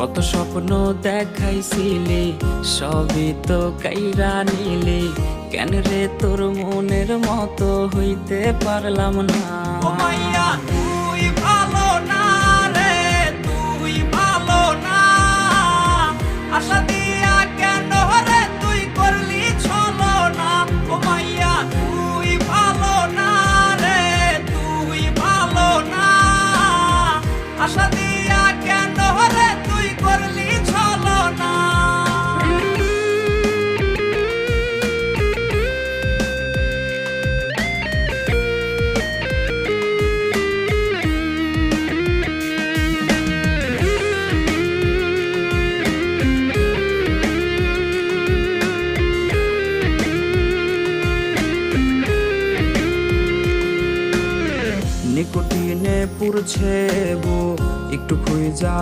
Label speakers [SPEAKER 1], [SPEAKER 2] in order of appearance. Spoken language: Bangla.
[SPEAKER 1] কত স্বপ্ন দেখাইছিলি সবই তো কাইরা নিলি, কেন রে তোর মনের মতো হইতে পারলাম না।
[SPEAKER 2] ও মাইয়া তুই ভালো না রে, তুই ভালো না, আশা দিয়া কেন রে তুই করলি ছলনা। ও মাইয়া তুই ভালো না রে, তুই ভালো না, আশা দিয়া কেন রে তুই করলি ছলনা।
[SPEAKER 1] নিকোটিনে পুরছে বুক, একটু খুঁজা